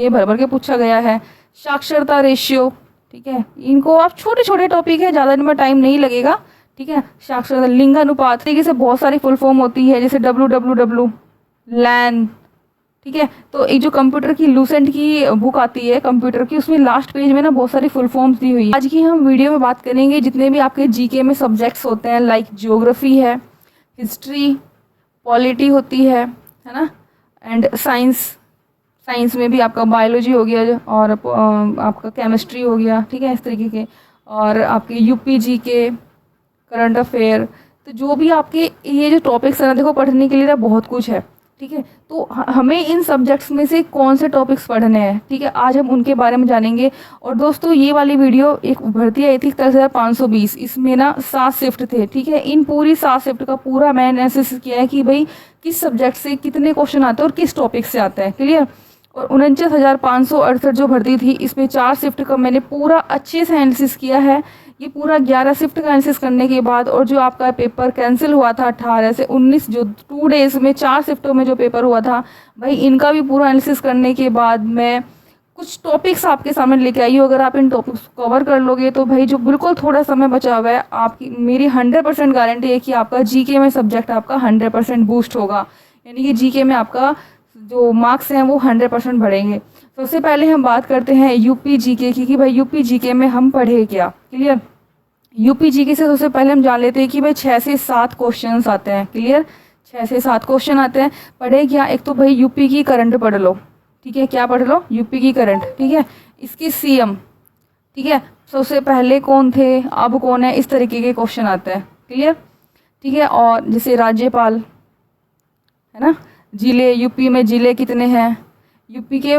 ये भर भर के पूछा गया है। साक्षरता रेशियो, ठीक है, इनको आप छोटे छोटे टॉपिक है, ज़्यादा इनमें टाइम नहीं लगेगा, ठीक है। साक्षरता, लिंगानुपात, तरीके से बहुत सारी फुल फॉर्म होती है, जैसे WWW, लैन, ठीक है। तो एक जो कंप्यूटर की लूसेंट की बुक आती है कंप्यूटर की, उसमें लास्ट पेज में ना बहुत सारी फुल फॉर्म्स दी हुई है। आज की हम वीडियो में बात करेंगे जितने भी आपके जीके में सब्जेक्ट्स होते हैं, लाइक ज्योग्राफी है, हिस्ट्री, पॉलिटी होती है ना, एंड साइंस। साइंस में भी आपका बायोलॉजी हो गया और आपका केमिस्ट्री हो गया, ठीक है, इस तरीके के। और आपके UPG के करंट अफेयर, तो जो भी आपके ये जो टॉपिक्स है ना, देखो पढ़ने के लिए ना बहुत कुछ है, ठीक है। तो हमें इन सब्जेक्ट्स में से कौन से टॉपिक्स पढ़ने हैं, ठीक है, आज हम उनके बारे में जानेंगे। और दोस्तों ये वाली वीडियो एक भर्ती आई थी 10,520, इसमें ना 7 शिफ्ट थे, ठीक है। इन पूरी 7 शिफ्ट का पूरा मैंने एनालिसिस किया है कि भाई किस सब्जेक्ट से कितने क्वेश्चन आते हैं और किस टॉपिक से आते हैं, क्लियर। और 49,568 जो भर्ती थी, इसमें 4 शिफ्ट का मैंने पूरा अच्छे से एनालिसिस किया है। ये पूरा 11 शिफ्ट का एनालिसिस करने के बाद, और जो आपका पेपर कैंसिल हुआ था 18 से 19, जो 2 डेज़ में 4 शिफ्टों में जो पेपर हुआ था, भाई इनका भी पूरा एनालिसिस करने के बाद मैं कुछ टॉपिक्स आपके सामने लेके आई हूँ। अगर आप इन टॉपिक्स को कवर कर लोगे तो भाई जो बिल्कुल थोड़ा समय बचा हुआ है, आपकी मेरी 100% गारंटी है कि आपका जीके में सब्जेक्ट आपका 100% बूस्ट होगा, यानी कि जीके में आपका जो मार्क्स हैं वो 100% बढ़ेंगे। सबसे पहले हम बात करते हैं UPGK की, कि भाई UPGK में हम पढ़े क्या, क्लियर। UPGK से सबसे पहले हम जान लेते हैं कि भाई 6 से 7 क्वेश्चन आते हैं, क्लियर। 6 से 7 क्वेश्चन आते हैं। पढ़े क्या, एक तो भाई यूपी की करंट पढ़ लो, ठीक है, क्या पढ़ लो, यूपी की करंट, ठीक है। इसके CM, ठीक है, सबसे पहले कौन थे, अब कौन है, इस तरीके के क्वेश्चन आते हैं, क्लियर, ठीक है। और जैसे राज्यपाल है ना, जिले, यूपी में जिले कितने हैं, यूपी के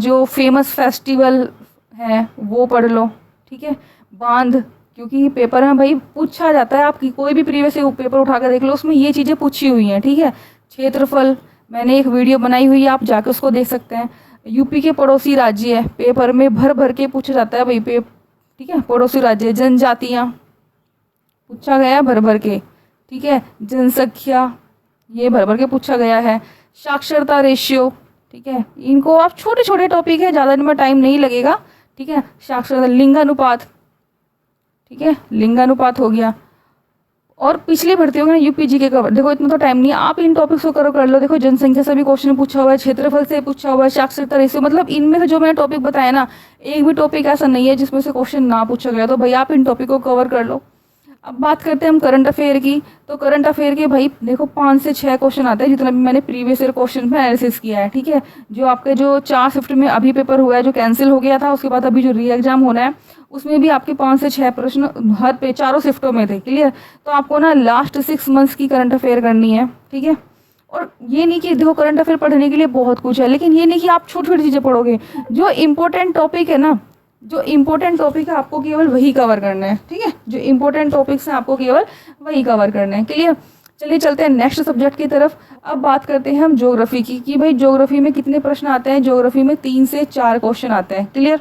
जो फेमस फेस्टिवल हैं वो पढ़ लो, ठीक है। बांध, क्योंकि पेपर में भाई पूछा जाता है, आपकी कोई भी प्रीवियस पेपर उठा कर देख लो, उसमें ये चीज़ें पूछी हुई हैं, ठीक है। क्षेत्रफल, मैंने एक वीडियो बनाई हुई है, आप जाके उसको देख सकते हैं। यूपी के पड़ोसी राज्य है, पेपर में भर भर के पूछा जाता है भाई ठीक है, पड़ोसी राज्य। जनजातियाँ पूछा गया भर भर के, ठीक है। जनसंख्या, ये भर भर के पूछा गया है। साक्षरता रेशियो, ठीक है, इनको आप छोटे छोटे टॉपिक है, ज़्यादा इनमें टाइम नहीं लगेगा, ठीक है। साक्षरता, लिंगानुपात, ठीक है, लिंगानुपात हो गया। और पिछली भर्ती होगी ना UPGK का, देखो इतना तो टाइम नहीं है, आप इन टॉपिक्स को करो कर लो। देखो जनसंख्या से भी क्वेश्चन पूछा हुआ है, क्षेत्रफल से पूछा हुआ है, साक्षरता रेशियो, मतलब इनमें से जो मैंने टॉपिक बताया ना, एक भी टॉपिक ऐसा नहीं है जिसमें से क्वेश्चन ना पूछा गया। तो भाई आप इन टॉपिक को कवर कर लो। अब बात करते हैं हम करंट अफेयर की। तो करंट अफेयर के भाई देखो 5 से 6 क्वेश्चन आते हैं, जितना भी मैंने प्रीवियस ईयर क्वेश्चन में एनालिसिस किया है, ठीक है। जो आपके जो 4 शिफ्ट में अभी पेपर हुआ है, जो कैंसिल हो गया था, उसके बाद अभी जो री एग्जाम होना है, उसमें भी आपके 5 से 6 प्रश्न हर पे चारों शिफ्टों में थे, क्लियर। तो आपको ना लास्ट 6 मंथ्स की करंट अफेयर करनी है, ठीक है। और ये नहीं कि देखो करंट अफेयर पढ़ने के लिए बहुत कुछ है, लेकिन ये नहीं कि आप छोटी छोटी चीज़ें पढ़ोगे। जो इम्पोर्टेंट टॉपिक है ना, जो इम्पोर्टेंट टॉपिक है आपको केवल वही कवर करना है, ठीक है। जो इम्पोर्टेंट टॉपिक्स हैं आपको केवल वही कवर करना है, क्लियर। चलिए चलते हैं नेक्स्ट सब्जेक्ट की तरफ। अब बात करते हैं हम ज्योग्राफी की, कि भाई ज्योग्राफी में कितने प्रश्न आते हैं। ज्योग्राफी में 3 से 4 क्वेश्चन आते हैं, क्लियर।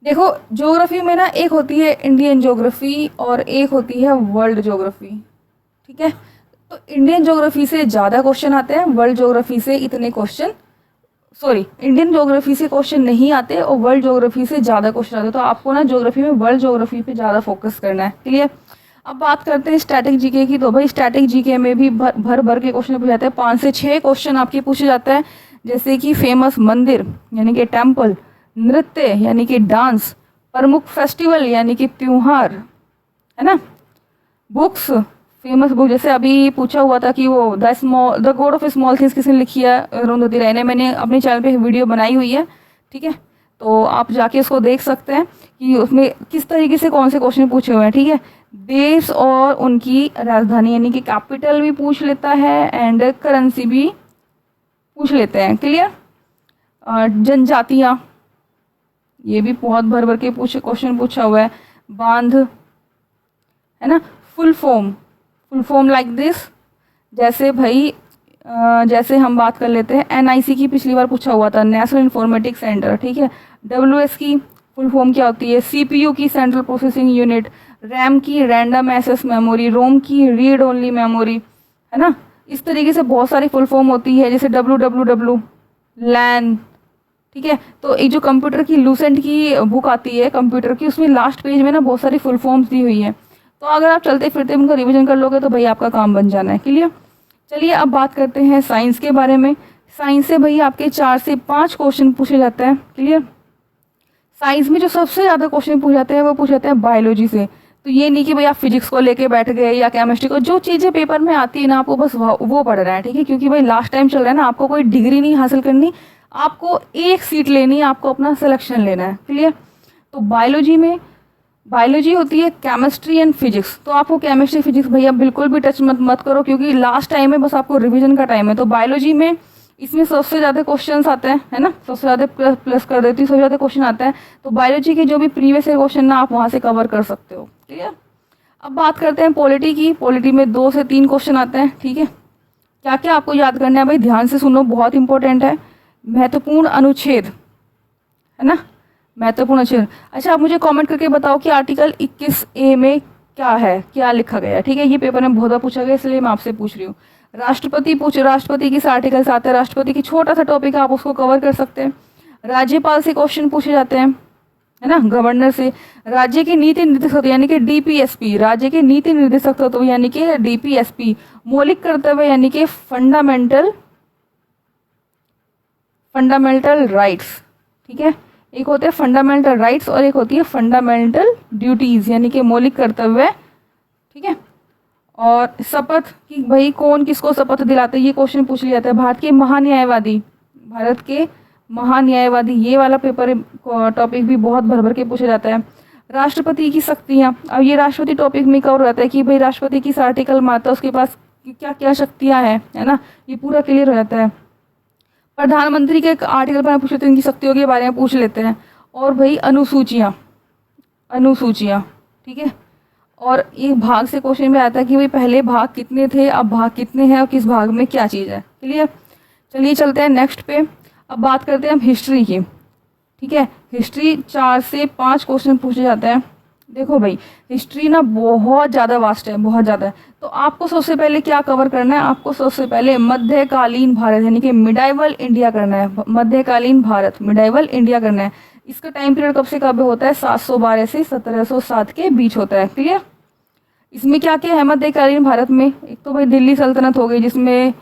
देखो ज्योग्राफी में ना एक होती है इंडियन ज्योग्राफी और एक होती है वर्ल्ड ज्योग्राफी, ठीक है। तो इंडियन ज्योग्राफी से ज़्यादा क्वेश्चन आते हैं, वर्ल्ड ज्योग्राफी से इतने क्वेश्चन, सॉरी, इंडियन ज्योग्राफी से क्वेश्चन नहीं आते और वर्ल्ड ज्योग्राफी से ज़्यादा क्वेश्चन आते। तो आपको ना ज्योग्राफी में वर्ल्ड ज्योग्राफी पे ज़्यादा फोकस करना है, क्लियर। अब बात करते हैं स्टैटिक जीके की। तो भाई स्टैटिक जीके में भी भर भर के क्वेश्चन पूछे जाते हैं, 5 से 6 क्वेश्चन आपके पूछे जाते हैं। जैसे कि फेमस मंदिर यानी कि टेम्पल, नृत्य यानी कि डांस, प्रमुख फेस्टिवल यानी कि त्योहार, है ना। बुक्स, फेमस बुक, जैसे अभी पूछा हुआ था कि वो the God of small things किसने लिखी है, अरुंधति राय ने। मैंने अपने चैनल पे वीडियो बनाई हुई है, ठीक है। तो आप जाके उसको देख सकते हैं कि उसमें किस तरीके से कौन से क्वेश्चन पूछे हुए हैं, ठीक है। देश और उनकी राजधानी यानी कि कैपिटल भी पूछ लेता है एंड करेंसी भी पूछ लेते हैं, क्लियर। जनजातियाँ, ये भी बहुत भर भर के क्वेश्चन पूछा हुआ है। बांध, है ना। फुल फॉर्म लाइक दिस, जैसे भाई जैसे हम बात कर लेते हैं NIC की, पिछली बार पूछा हुआ था, नेशनल इंफॉर्मेटिक्स सेंटर, ठीक है। WS की फुल फॉर्म क्या होती है, CPU की सेंट्रल प्रोसेसिंग यूनिट, RAM की रैंडम एक्सेस मेमोरी, रोम की रीड ओनली मेमोरी, है ना। इस तरीके से बहुत सारी फुल फॉर्म होती है, जैसे WWW, लैन, ठीक है। तो एक जो कंप्यूटर की लूसेंट की बुक आती है कंप्यूटर की, उसमें लास्ट पेज में ना बहुत सारी फुल फॉर्म्स दी हुई है, तो अगर आप चलते फिरते उनका रिवीजन कर लोगे तो भाई आपका काम बन जाना है। क्लियर। चलिए अब बात करते हैं साइंस के बारे में। साइंस से भाई आपके 4 से 5 क्वेश्चन पूछे जाते हैं। क्लियर। साइंस में जो सबसे ज़्यादा क्वेश्चन पूछे जाते हैं वो पूछे जाते हैं बायोलॉजी से। तो ये नहीं कि भाई आप फिजिक्स को लेके बैठ गए या केमिस्ट्री को, जो चीज़ें पेपर में आती है ना आपको बस वो पढ़ रहा है। ठीक है, क्योंकि भाई लास्ट टाइम चल रहा है ना, आपको कोई डिग्री नहीं हासिल करनी, आपको एक सीट लेनी है, आपको अपना सिलेक्शन लेना है। क्लियर। तो बायोलॉजी होती है केमिस्ट्री एंड फिजिक्स। तो आपको केमिस्ट्री फिजिक्स भैया बिल्कुल भी टच मत करो, क्योंकि लास्ट टाइम है, बस आपको रिवीजन का टाइम है। तो बायोलॉजी में इसमें सबसे ज़्यादा क्वेश्चंस आते हैं, है ना, सबसे ज़्यादा प्लस कर देती हूँ, सबसे ज़्यादा क्वेश्चन आते हैं। तो बायोलॉजी के जो भी प्रीवियस ईयर क्वेश्चन ना आप वहाँ से कवर कर सकते हो। क्लियर। अब बात करते हैं पॉलिटी की। पॉलिटी में 2 से 3 क्वेश्चन आते हैं। ठीक है, क्या क्या आपको याद करना है भाई, ध्यान से सुनो, बहुत इंपॉर्टेंट है। महत्वपूर्ण अनुच्छेद, है ना, महत्वपूर्ण अनुच्छेद। अच्छा, आप मुझे कमेंट करके बताओ कि आर्टिकल 21A में क्या है, क्या लिखा गया है। ठीक है, ये पेपर में बहुत बार पूछा गया, इसलिए मैं आपसे पूछ रही हूँ। राष्ट्रपति किस आर्टिकल से आते हैं, राष्ट्रपति की छोटा सा टॉपिक है, आप उसको कवर कर सकते हैं। राज्यपाल से क्वेश्चन पूछे जाते हैं, है ना, गवर्नर से। राज्य के नीति निर्देशक यानी कि डीपीएसपी, राज्य के नीति निर्देशक तत्व यानी कि डीपीएसपी। मौलिक कर्तव्य यानी कि फंडामेंटल राइट्स। ठीक है, एक होते हैं फंडामेंटल राइट्स और एक होती है फंडामेंटल ड्यूटीज यानी कि मौलिक कर्तव्य। ठीक है, और शपथ कि भाई कौन किसको शपथ दिलाते हैं, ये क्वेश्चन पूछ लिया जाता है। भारत के महान्यायवादी, ये वाला पेपर टॉपिक भी बहुत भर के पूछा जाता है। राष्ट्रपति की शक्तियाँ, अब ये राष्ट्रपति टॉपिक में कवर रहता है कि भाई राष्ट्रपति किस आर्टिकल में आता है, उसके पास क्या क्या शक्तियाँ हैं, है ना, ये पूरा क्लियर हो जाता है। प्रधानमंत्री के आर्टिकल पर पूछ लेते हैं, इनकी शक्तियों के बारे में पूछ लेते हैं। और भाई अनुसूचियाँ, ठीक है, और एक भाग से क्वेश्चन में आता है कि भाई पहले भाग कितने थे, अब भाग कितने हैं और किस भाग में क्या चीज़ है। क्लियर। चलिए चलते हैं नेक्स्ट पे। अब बात करते हैं हम हिस्ट्री की। ठीक है, हिस्ट्री 4 से 5 क्वेश्चन पूछे जाते हैं। देखो भाई हिस्ट्री ना बहुत ज़्यादा वास्ट है, बहुत ज़्यादा है। तो आपको सबसे पहले क्या कवर करना है, आपको सबसे पहले मध्यकालीन भारत यानी कि मिडाइवल इंडिया करना है। मध्यकालीन भारत, मिडाइवल इंडिया करना है। इसका टाइम पीरियड कब से कब होता है, 712 से 1707 के बीच होता है। क्लियर। इसमें क्या क्या है मध्यकालीन भारत में, एक तो भाई दिल्ली सल्तनत हो गई जिसमें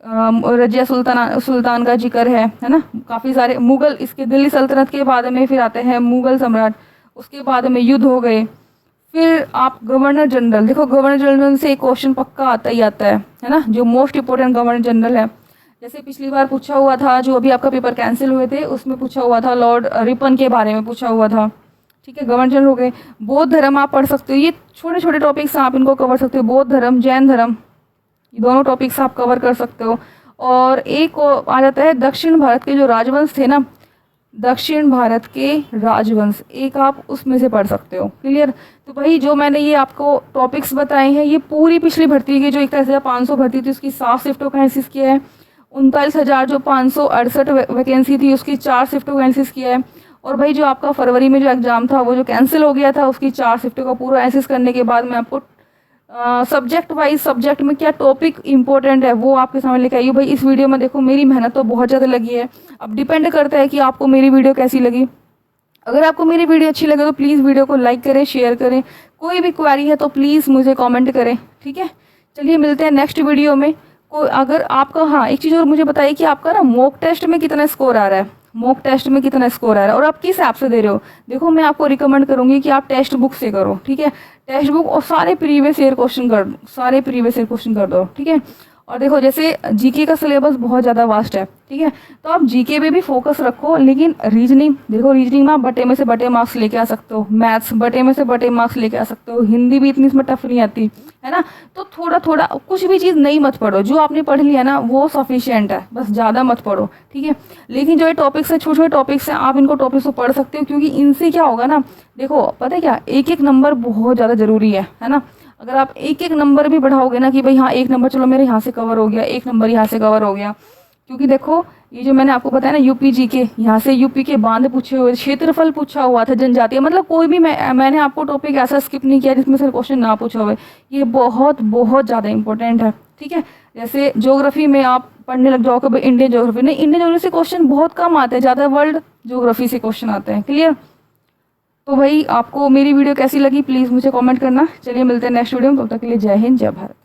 रजिया सुल्तान का जिक्र है ना, काफ़ी सारे मुगल, इसके दिल्ली सल्तनत के बाद में फिर आते हैं मुगल सम्राट, उसके बाद में युद्ध हो गए। फिर आप गवर्नर जनरल, देखो गवर्नर जनरल से एक क्वेश्चन पक्का आता ही आता है ना, जो मोस्ट इंपोर्टेंट गवर्नर जनरल है। जैसे पिछली बार पूछा हुआ था, जो अभी आपका पेपर कैंसिल हुए थे उसमें पूछा हुआ था, लॉर्ड रिपन के बारे में पूछा हुआ था। ठीक है, गवर्नर जनरल हो गए। बौद्ध धर्म आप पढ़ सकते हो, ये छोटे छोटे टॉपिक्स आप इनको कवर सकते हो। बौद्ध धर्म, जैन धर्म, ये दोनों टॉपिक्स आप कवर कर सकते हो। और एक आ जाता है दक्षिण भारत के जो राजवंश थे ना, दक्षिण भारत के राजवंश, एक आप उसमें से पढ़ सकते हो। क्लियर। तो भाई जो मैंने ये आपको टॉपिक्स बताए हैं, ये पूरी पिछली भर्ती की जो 61,500 भर्ती थी उसकी 7 शिफ्टों का एनालिसिस किया है। 39,000 जो 568 वैकेंसी थी उसकी 4 शिफ्टों का एनालिसिस किया है। और भाई जो आपका फरवरी में जो एग्ज़ाम था वो जो कैंसिल हो गया था, उसकी 4 शिफ्टों का पूरा एनालिसिस करने के बाद मैं आपको सब्जेक्ट वाइज सब्जेक्ट में क्या टॉपिक इंपॉर्टेंट है वो आपके सामने लेके आई हूँ। भाई इस वीडियो में देखो मेरी मेहनत तो बहुत ज़्यादा लगी है, अब डिपेंड करता है कि आपको मेरी वीडियो कैसी लगी। अगर आपको मेरी वीडियो अच्छी लगे तो प्लीज़ वीडियो को लाइक करें, शेयर करें। कोई भी क्वेरी है तो प्लीज़ मुझे कमेंट करें। ठीक है, चलिए मिलते हैं नेक्स्ट वीडियो में। कोई अगर आपका, हाँ एक चीज़ और मुझे बताइए कि आपका ना मॉक टेस्ट में कितना स्कोर आ रहा है, मॉक टेस्ट में कितना स्कोर आ रहा है और आप किस ऐप से दे रहे हो। देखो मैं आपको रिकमेंड करूँगी कि आप टेक्स्ट बुक से करो। ठीक है, टेक्स्ट बुक और सारे प्रीवियस ईयर क्वेश्चन कर दो। ठीक है, और देखो जैसे जीके का सिलेबस बहुत ज़्यादा वास्ट है। ठीक है, तो आप जीके पे भी फोकस रखो, लेकिन रीजनिंग, देखो रीजनिंग में आप बटे में से बटे मार्क्स लेके आ सकते हो, मैथ्स बटे में से बटे मार्क्स लेके आ सकते हो, हिंदी भी इतनी इसमें टफ नहीं आती है ना। तो थोड़ा थोड़ा कुछ भी चीज़ नहीं मत पढ़ो, जो आपने पढ़ लिया ना वो सफिशियंट है, बस ज़्यादा मत पढ़ो। ठीक है, लेकिन जो ये टॉपिक्स है, छोटे छोटे टॉपिक्स हैं, आप इनको टॉपिक्स को पढ़ सकते हो, क्योंकि इनसे क्या होगा ना, देखो पता है क्या, एक एक नंबर बहुत ज़्यादा ज़रूरी है ना। अगर आप एक एक नंबर भी बढ़ाओगे ना कि भाई हाँ एक नंबर चलो मेरे यहाँ से कवर हो गया, एक नंबर यहाँ से कवर हो गया, क्योंकि देखो ये जो मैंने आपको बताया ना यूपी जी के, यहाँ से यूपी के बांध पूछे हुए, क्षेत्रफल पूछा हुआ था, जनजातीय, मतलब कोई भी मैंने आपको टॉपिक ऐसा स्किप नहीं किया जिसमें से क्वेश्चन ना पूछा हुआ। ये बहुत बहुत ज़्यादा इंपॉर्टेंट है। ठीक है, जैसे ज्योग्राफी में आप पढ़ने लग जाओ कि भाई इंडियन ज्योग्राफी, नहीं, इंडियन ज्योग्राफी से क्वेश्चन बहुत कम आते हैं, ज़्यादा वर्ल्ड ज्योग्राफी से क्वेश्चन आते हैं। क्लियर? तो भाई आपको मेरी वीडियो कैसी लगी प्लीज़ मुझे कमेंट करना। चलिए मिलते हैं नेक्स्ट वीडियो में, तब तक के लिए जय हिंद जय भारत।